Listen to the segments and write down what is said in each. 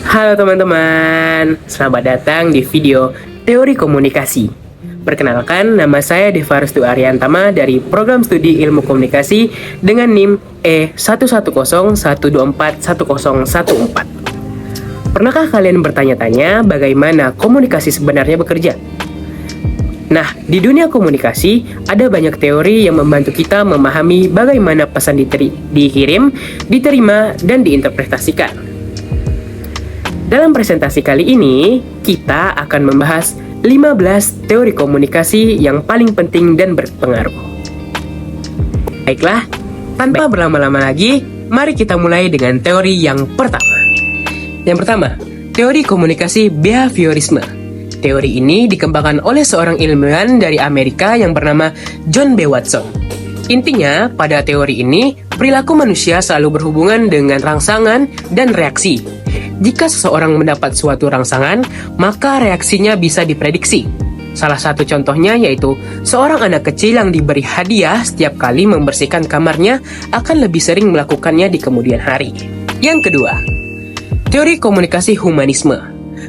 Halo teman-teman, selamat datang di video Teori Komunikasi. Perkenalkan, nama saya Deva Restu Ariantama dari Program Studi Ilmu Komunikasi dengan NIM E1101241014. Pernahkah kalian bertanya-tanya bagaimana komunikasi sebenarnya bekerja? Nah, di dunia komunikasi, ada banyak teori yang membantu kita memahami bagaimana pesan dikirim, diterima, dan diinterpretasikan. Dalam presentasi kali ini, kita akan membahas 15 teori komunikasi yang paling penting dan berpengaruh. Baiklah, tanpa berlama-lama lagi, mari kita mulai dengan teori yang pertama. Yang pertama, teori komunikasi behaviorisme. Teori ini dikembangkan oleh seorang ilmuwan dari Amerika yang bernama John B. Watson. Intinya, pada teori ini, perilaku manusia selalu berhubungan dengan rangsangan dan reaksi. Jika seseorang mendapat suatu rangsangan, maka reaksinya bisa diprediksi. Salah satu contohnya yaitu seorang anak kecil yang diberi hadiah setiap kali membersihkan kamarnya akan lebih sering melakukannya di kemudian hari. Yang kedua, teori komunikasi humanisme.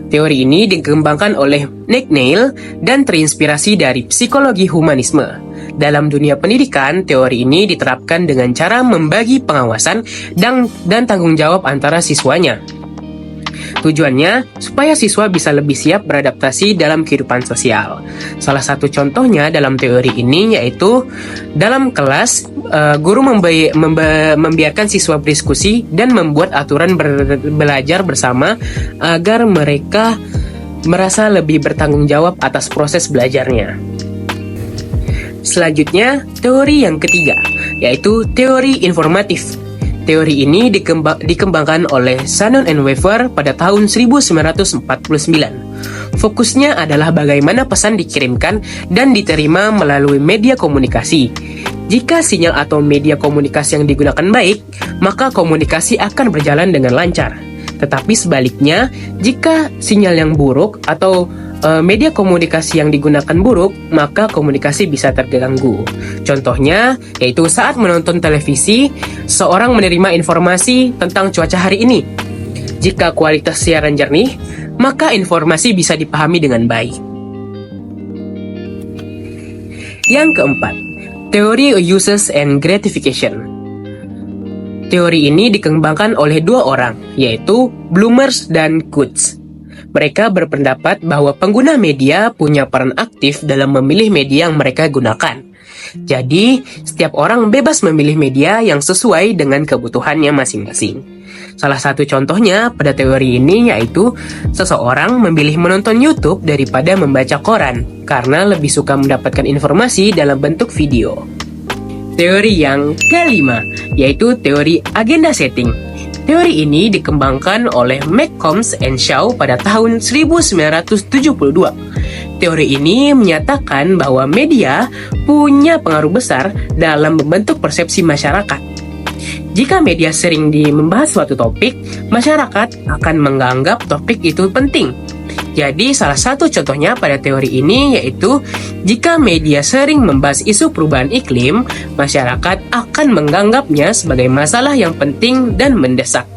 Teori ini dikembangkan oleh Nick Neil dan terinspirasi dari psikologi humanisme. Dalam dunia pendidikan, teori ini diterapkan dengan cara membagi pengawasan dan tanggung jawab antara siswanya. Tujuannya supaya siswa bisa lebih siap beradaptasi dalam kehidupan sosial. Salah satu contohnya dalam teori ini yaitu dalam kelas, guru membiarkan siswa berdiskusi dan membuat aturan belajar bersama agar mereka merasa lebih bertanggung jawab atas proses belajarnya. Selanjutnya, teori yang ketiga, yaitu teori informatif. Teori ini dikembangkan oleh Shannon and Weaver pada tahun 1949. Fokusnya adalah bagaimana pesan dikirimkan dan diterima melalui media komunikasi. Jika sinyal atau media komunikasi yang digunakan baik, maka komunikasi akan berjalan dengan lancar. Tetapi sebaliknya, jika sinyal yang buruk atau media komunikasi yang digunakan buruk, maka komunikasi bisa terganggu. Contohnya, yaitu saat menonton televisi, seorang menerima informasi tentang cuaca hari ini. Jika kualitas siaran jernih, maka informasi bisa dipahami dengan baik. Yang keempat, teori uses and gratification. Teori ini dikembangkan oleh dua orang, yaitu Bloomers dan Coates. Mereka berpendapat bahwa pengguna media punya peran aktif dalam memilih media yang mereka gunakan. Jadi, setiap orang bebas memilih media yang sesuai dengan kebutuhannya masing-masing. Salah satu contohnya pada teori ini yaitu seseorang memilih menonton YouTube daripada membaca koran karena lebih suka mendapatkan informasi dalam bentuk video. Teori yang kelima, yaitu teori agenda setting. Teori ini dikembangkan oleh McCombs and Shaw pada tahun 1972. Teori ini menyatakan bahwa media punya pengaruh besar dalam membentuk persepsi masyarakat. Jika media sering membahas suatu topik, masyarakat akan menganggap topik itu penting. Jadi salah satu contohnya pada teori ini yaitu jika media sering membahas isu perubahan iklim, masyarakat akan menganggapnya sebagai masalah yang penting dan mendesak.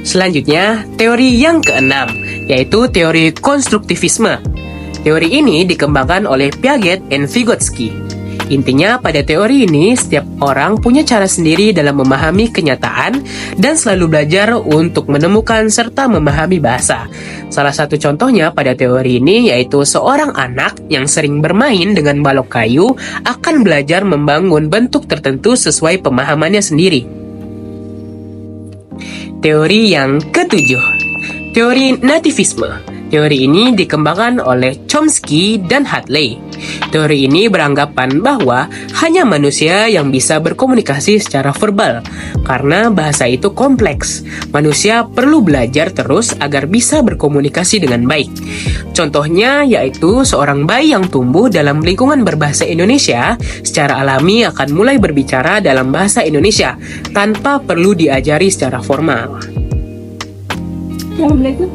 Selanjutnya, teori yang keenam, yaitu teori konstruktivisme. Teori ini dikembangkan oleh Piaget dan Vygotsky. Intinya pada teori ini, setiap orang punya cara sendiri dalam memahami kenyataan dan selalu belajar untuk menemukan serta memahami bahasa. Salah satu contohnya pada teori ini yaitu seorang anak yang sering bermain dengan balok kayu akan belajar membangun bentuk tertentu sesuai pemahamannya sendiri. Teori yang ketujuh, teori nativisme. Teori ini dikembangkan oleh Chomsky dan Hadley. Teori ini beranggapan bahwa hanya manusia yang bisa berkomunikasi secara verbal, karena bahasa itu kompleks. Manusia perlu belajar terus agar bisa berkomunikasi dengan baik. Contohnya yaitu seorang bayi yang tumbuh dalam lingkungan berbahasa Indonesia secara alami akan mulai berbicara dalam bahasa Indonesia tanpa perlu diajari secara formal.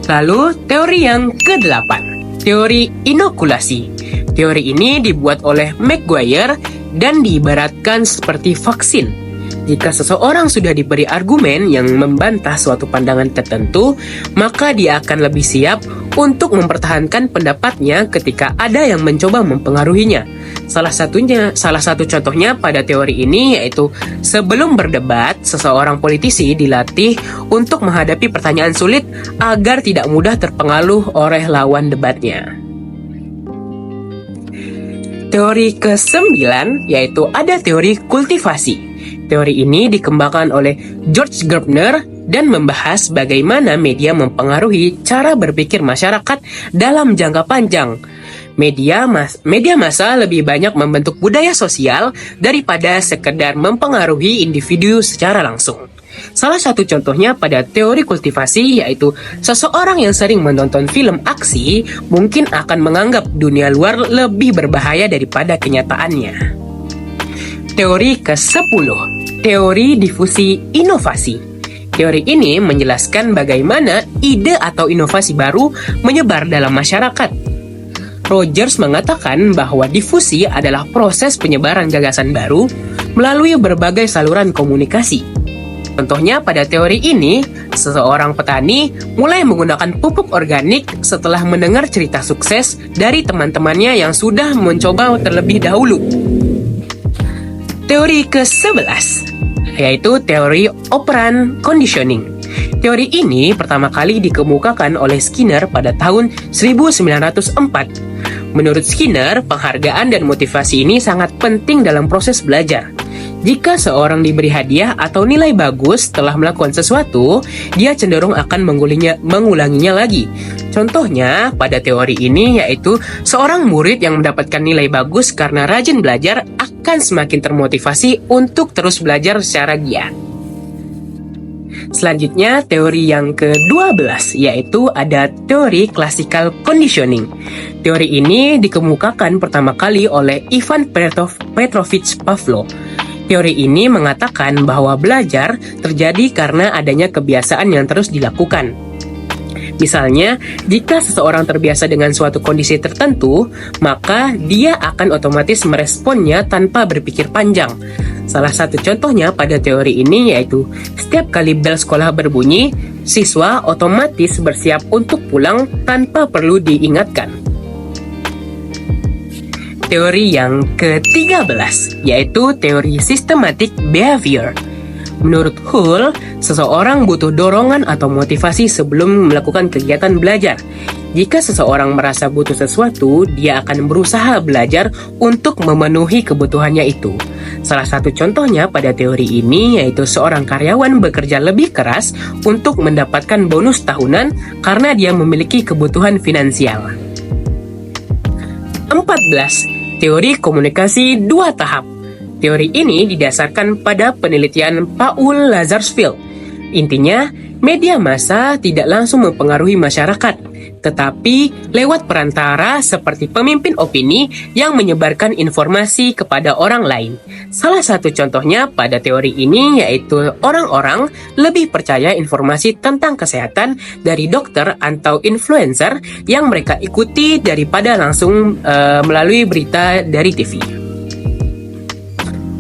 Lalu teori yang ke-8, teori inokulasi. Teori ini dibuat oleh McGuire dan diibaratkan seperti vaksin. Jika seseorang sudah diberi argumen yang membantah suatu pandangan tertentu, maka dia akan lebih siap untuk mempertahankan pendapatnya ketika ada yang mencoba mempengaruhinya. Salah satu contohnya pada teori ini yaitu sebelum berdebat, seseorang politisi dilatih untuk menghadapi pertanyaan sulit agar tidak mudah terpengaruh oleh lawan debatnya. Teori ke-9 yaitu ada teori kultivasi. Teori ini dikembangkan oleh George Gardner dan membahas bagaimana media mempengaruhi cara berpikir masyarakat dalam jangka panjang. Media massa lebih banyak membentuk budaya sosial daripada sekedar mempengaruhi individu secara langsung. Salah satu contohnya pada teori kultivasi yaitu seseorang yang sering menonton film aksi mungkin akan menganggap dunia luar lebih berbahaya daripada kenyataannya. Teori ke-10, teori difusi inovasi. Teori ini menjelaskan bagaimana ide atau inovasi baru menyebar dalam masyarakat. Rogers mengatakan bahwa difusi adalah proses penyebaran gagasan baru melalui berbagai saluran komunikasi. Contohnya pada teori ini, seseorang petani mulai menggunakan pupuk organik setelah mendengar cerita sukses dari teman-temannya yang sudah mencoba terlebih dahulu. Teori ke-11, yaitu teori operant conditioning. Teori ini pertama kali dikemukakan oleh Skinner pada tahun 1904. Menurut Skinner, penghargaan dan motivasi ini sangat penting dalam proses belajar. Jika seorang diberi hadiah atau nilai bagus setelah melakukan sesuatu, dia cenderung akan mengulanginya lagi. Contohnya pada teori ini yaitu seorang murid yang mendapatkan nilai bagus karena rajin belajar akan semakin termotivasi untuk terus belajar secara giat. Selanjutnya teori yang ke-12 yaitu ada teori classical conditioning. Teori ini dikemukakan pertama kali oleh Ivan Petrovich Pavlov. Teori ini mengatakan bahwa belajar terjadi karena adanya kebiasaan yang terus dilakukan. Misalnya, jika seseorang terbiasa dengan suatu kondisi tertentu, maka dia akan otomatis meresponnya tanpa berpikir panjang. Salah satu contohnya pada teori ini yaitu setiap kali bel sekolah berbunyi, siswa otomatis bersiap untuk pulang tanpa perlu diingatkan. Teori yang ke-13 yaitu teori systematic behavior. Menurut Hull, seseorang butuh dorongan atau motivasi sebelum melakukan kegiatan belajar. Jika seseorang merasa butuh sesuatu, dia akan berusaha belajar untuk memenuhi kebutuhannya itu. Salah satu contohnya pada teori ini yaitu seorang karyawan bekerja lebih keras untuk mendapatkan bonus tahunan karena dia memiliki kebutuhan finansial. 14. Teori komunikasi dua tahap. Teori ini didasarkan pada penelitian Paul Lazarsfeld. Intinya, media massa tidak langsung mempengaruhi masyarakat, tetapi lewat perantara seperti pemimpin opini yang menyebarkan informasi kepada orang lain. Salah satu contohnya pada teori ini yaitu orang-orang lebih percaya informasi tentang kesehatan dari dokter atau influencer yang mereka ikuti daripada langsung melalui berita dari TV.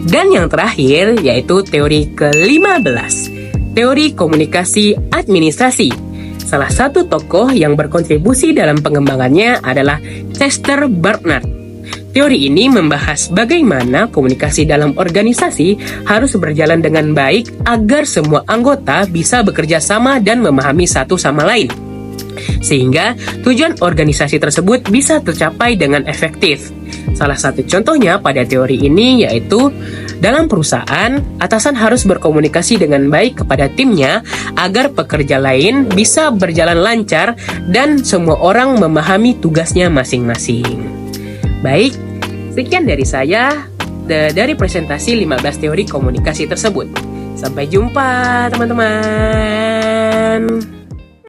Dan yang terakhir yaitu teori ke-15, teori komunikasi administrasi. Salah satu tokoh yang berkontribusi dalam pengembangannya adalah Chester Barnard. Teori ini membahas bagaimana komunikasi dalam organisasi harus berjalan dengan baik agar semua anggota bisa bekerja sama dan memahami satu sama lain, sehingga tujuan organisasi tersebut bisa tercapai dengan efektif. Salah satu contohnya pada teori ini yaitu dalam perusahaan, atasan harus berkomunikasi dengan baik kepada timnya agar pekerja lain bisa berjalan lancar dan semua orang memahami tugasnya masing-masing. Baik, sekian dari saya dari presentasi 15 teori komunikasi tersebut. Sampai jumpa teman-teman.